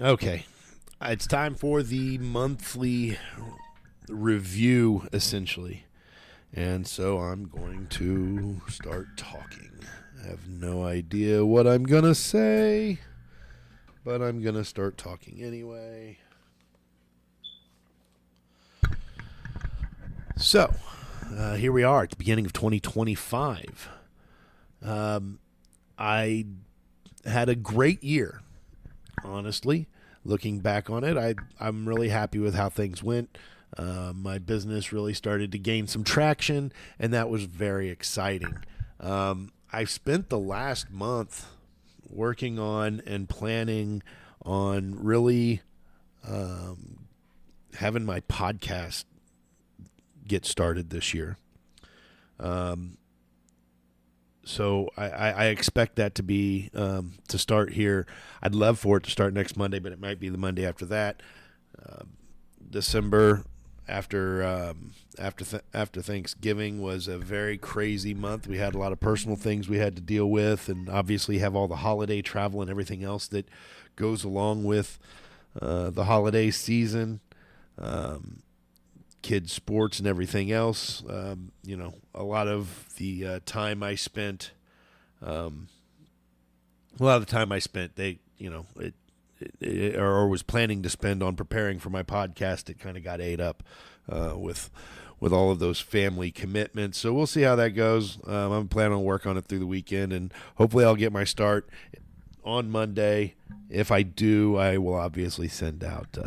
Okay. It's time for the monthly review, essentially. And so I'm going to start talking. I have no idea what I'm going to say, but I'm going to start talking anyway. So, here we are at the beginning of 2025. I had a great year, honestly. Looking back on it, I'm really happy with how things went. My business really started to gain some traction, and that was very exciting. I spent the last month working on and planning on really having my podcast get started this year. So I expect that to be to start here. I'd love for it to start next Monday, but it might be the Monday after that. December after Thanksgiving was a very crazy month. We had a lot of personal things we had to deal with, and obviously have all the holiday travel and everything else that goes along with the holiday season. Kids sports and everything else. A lot of the time I spent, they, or was planning to spend on preparing for my podcast, it kind of got ate up with all of those family commitments. So we'll see how that goes. I'm planning on work on it through the weekend, and hopefully I'll get my start on Monday. If I do, I will obviously send out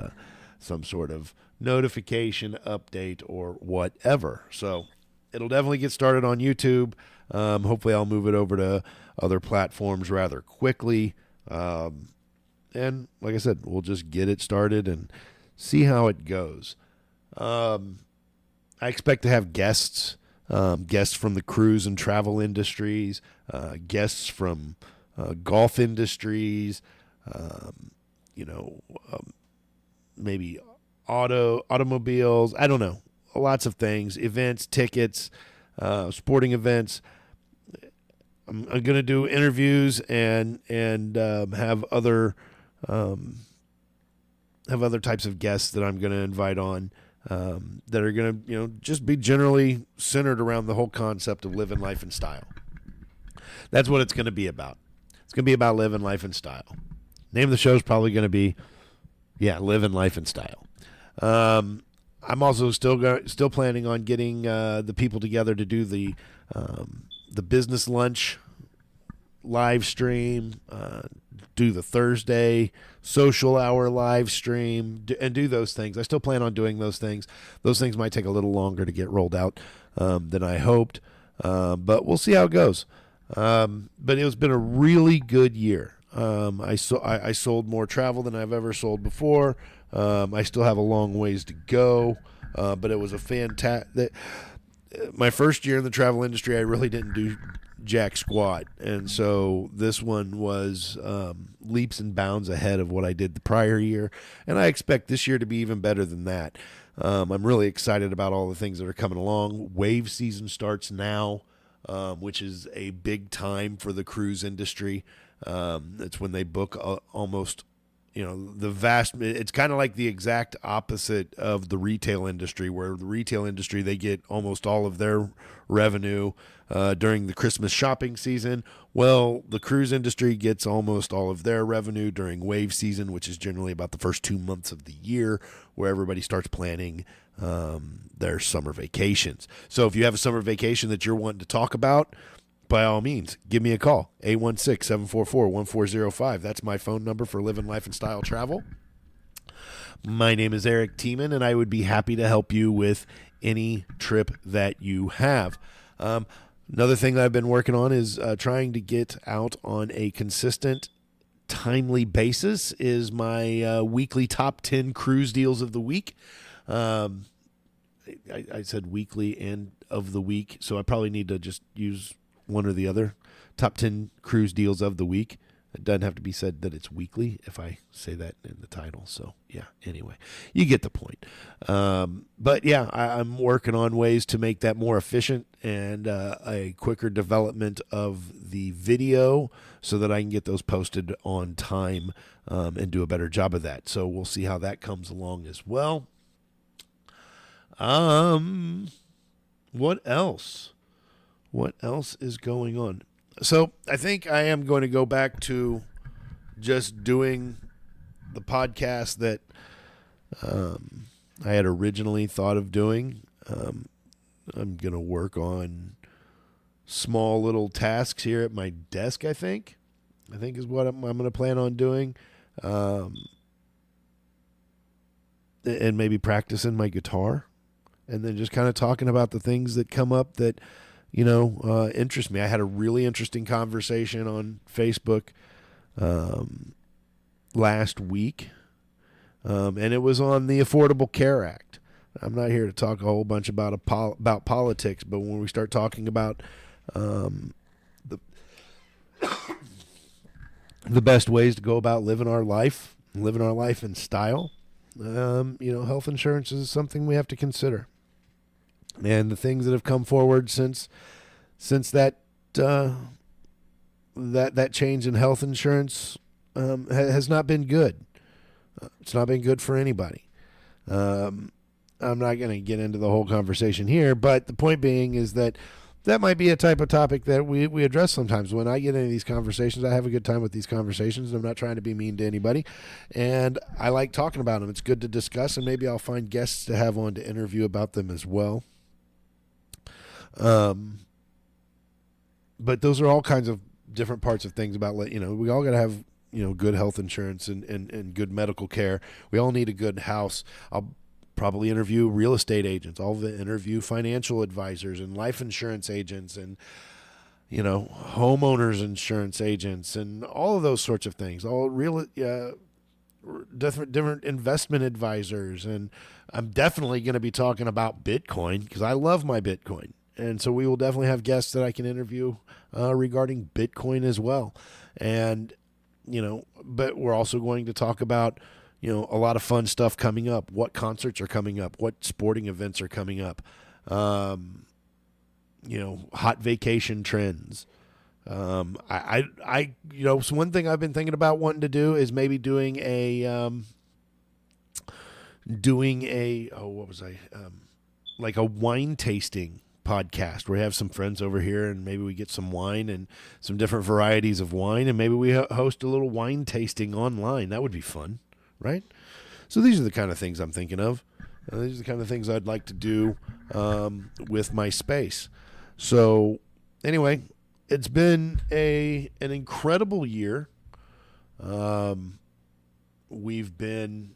some sort of notification update or whatever. So it'll definitely get started on YouTube. Hopefully I'll move it over to other platforms rather quickly. And like I said, we'll just get it started and see how it goes. I expect to have guests from the cruise and travel industries, guests from golf industries, um, you know, maybe automobiles. I don't know. Lots of things, events, tickets, sporting events. I'm going to do interviews and have other types of guests that I'm going to invite on that are going to just be generally centered around the whole concept of living life and style. That's what it's going to be about. It's going to be about living life and style. Name of the show is probably going to be living life and style. I'm also still planning on getting the people together to do the business lunch live stream, do the Thursday social hour live stream, and do those things. I still plan on doing those things. Those things might take a little longer to get rolled out than I hoped, but we'll see how it goes. But it's been a really good year. I sold more travel than I've ever sold before. I still have a long ways to go, but it was a fantastic. My first year in the travel industry, I really didn't do jack squat, and so this one was leaps and bounds ahead of what I did the prior year, and I expect this year to be even better than that. I'm really excited about all the things that are coming along. Wave season starts now, which is a big time for the cruise industry. It's when they book almost, the vast. It's kind of like the exact opposite of the retail industry, where the retail industry, they get almost all of their revenue during the Christmas shopping season. Well, the cruise industry gets almost all of their revenue during wave season, which is generally about the first 2 months of the year, where everybody starts planning their summer vacations. So if you have a summer vacation that you're wanting to talk about, by all means, give me a call, 816-744-1405. That's my phone number for Living Life and Style Travel. My name is Eric Tiemann, and I would be happy to help you with any trip that you have. Another thing that I've been working on is trying to get out on a consistent, timely basis is my weekly top 10 cruise deals of the week. I said weekly and of the week, so I probably need to just use one or the other. Top 10 cruise deals of the week. It doesn't have to be said that it's weekly if I say that in the title. So, yeah, anyway, you get the point. But, yeah, I'm working on ways to make that more efficient and a quicker development of the video so that I can get those posted on time and do a better job of that. So we'll see how that comes along as well. What else? What else is going on? So I think I am going to go back to just doing the podcast that I had originally thought of doing. I'm going to work on small little tasks here at my desk, I think is what I'm going to plan on doing. And maybe practicing my guitar. And then just kind of talking about the things that come up that, interest me. I had a really interesting conversation on Facebook last week, and it was on the Affordable Care Act. I'm not here to talk a whole bunch about politics, but when we start talking about the best ways to go about living our life in style, health insurance is something we have to consider. And the things that have come forward since that that change in health insurance has not been good. It's not been good for anybody. I'm not going to get into the whole conversation here, but the point being is that might be a type of topic that we address sometimes. When I get into these conversations, I have a good time with these conversations. I'm not trying to be mean to anybody, and I like talking about them. It's good to discuss, and maybe I'll find guests to have on to interview about them as well. But those are all kinds of different parts of things about, we all got to have, good health insurance and good medical care. We all need a good house. I'll probably interview real estate agents. I'll interview financial advisors and life insurance agents and, homeowners insurance agents and all of those sorts of things. All different investment advisors. And I'm definitely going to be talking about Bitcoin because I love my Bitcoin. And so we will definitely have guests that I can interview regarding Bitcoin as well. And, but we're also going to talk about, a lot of fun stuff coming up. What concerts are coming up? What sporting events are coming up? Hot vacation trends. So one thing I've been thinking about wanting to do is maybe doing like a wine tasting podcast where we have some friends over here and maybe we get some wine and some different varieties of wine and maybe we host a little wine tasting online. That would be fun, right? So these are the kind of things I'm thinking of. These are the kind of things I'd like to do with my space. So anyway, it's been an incredible year. We've been,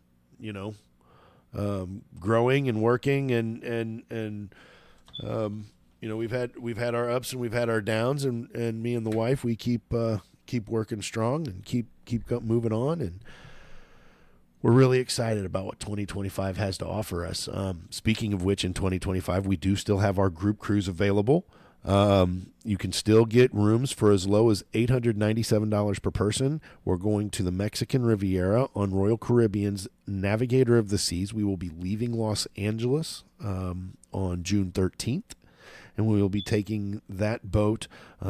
growing and working and we've had our ups and we've had our downs, and me and the wife, we keep working strong and keep moving on, and we're really excited about what 2025 has to offer us. Speaking of which, in 2025, we do still have our group cruise available. You can still get rooms for as low as $897 per person. We're going to the Mexican Riviera on Royal Caribbean's Navigator of the Seas. We will be leaving Los Angeles on June 13th, and we will be taking that boat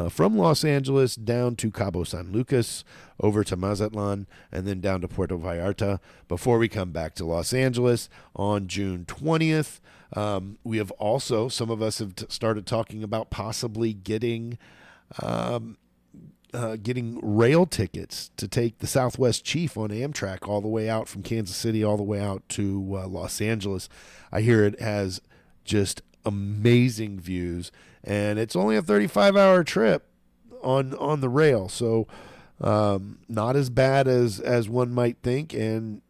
from Los Angeles down to Cabo San Lucas, over to Mazatlan, and then down to Puerto Vallarta before we come back to Los Angeles on June 20th. We have also, some of us have started talking about possibly getting rail tickets to take the Southwest Chief on Amtrak all the way out from Kansas City all the way out to Los Angeles. I hear it has just amazing views, and it's only a 35-hour trip on the rail, so not as bad as one might think, and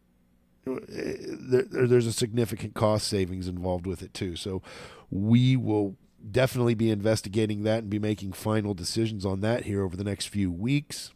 there's a significant cost savings involved with it too. So we will definitely be investigating that and be making final decisions on that here over the next few weeks.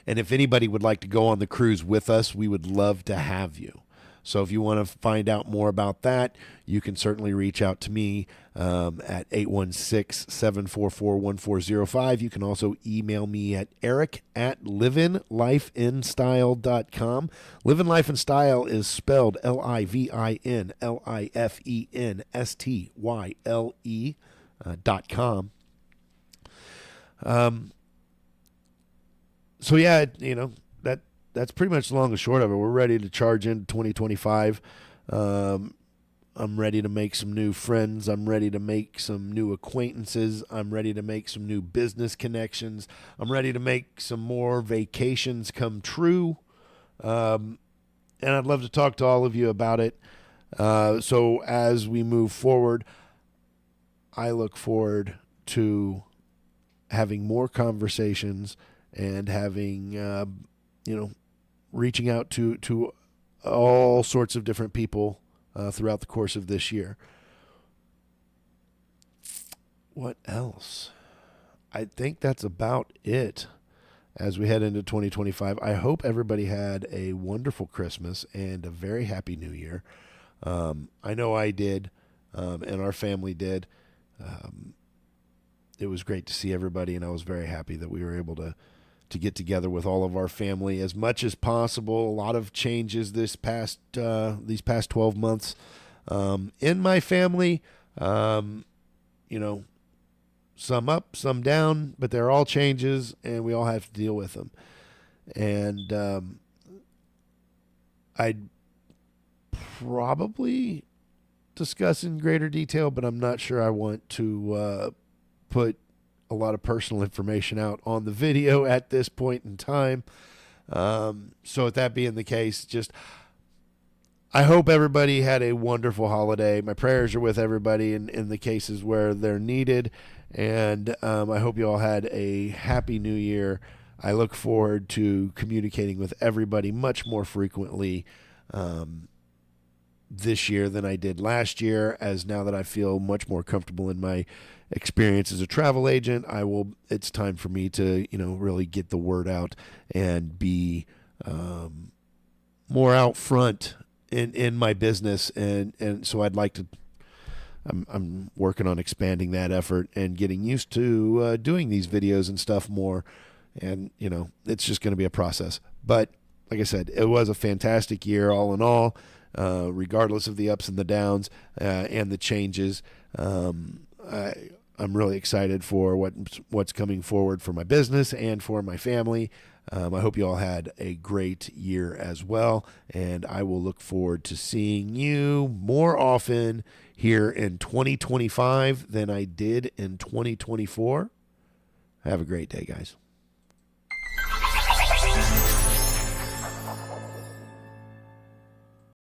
And if anybody would like to go on the cruise with us, we would love to have you. So if you want to find out more about that, you can certainly reach out to me at 816-744-1405. You can also email me at eric@livinlifeinstyle.com. Livin Life in Style is spelled LIVINLIFENSTYLE.com. So yeah, that's pretty much the long and short of it. We're ready to charge into 2025. I'm ready to make some new friends. I'm ready to make some new acquaintances. I'm ready to make some new business connections. I'm ready to make some more vacations come true. And I'd love to talk to all of you about it. So as we move forward, I look forward to having more conversations and having, reaching out to all sorts of different people throughout the course of this year. What else? I think that's about it as we head into 2025. I hope everybody had a wonderful Christmas and a very happy New Year. I know I did, and our family did. It was great to see everybody, and I was very happy that we were able to get together with all of our family as much as possible. A lot of changes these past 12 months in my family. Some up, some down, but they're all changes, and we all have to deal with them. And I'd probably discuss in greater detail, but I'm not sure I want to put a lot of personal information out on the video at this point in time. So with that being the case, I hope everybody had a wonderful holiday. My prayers are with everybody in the cases where they're needed. And I hope you all had a happy new year. I look forward to communicating with everybody much more frequently this year than I did last year, as now that I feel much more comfortable in my experience as a travel agent, it's time for me to, really get the word out and be more out front in my business. And so I'd like to, I'm working on expanding that effort and getting used to doing these videos and stuff more. And, it's just going to be a process. But like I said, it was a fantastic year all in all, regardless of the ups and the downs and the changes. I'm really excited for what's coming forward for my business and for my family. I hope you all had a great year as well, and I will look forward to seeing you more often here in 2025 than I did in 2024. Have a great day, guys.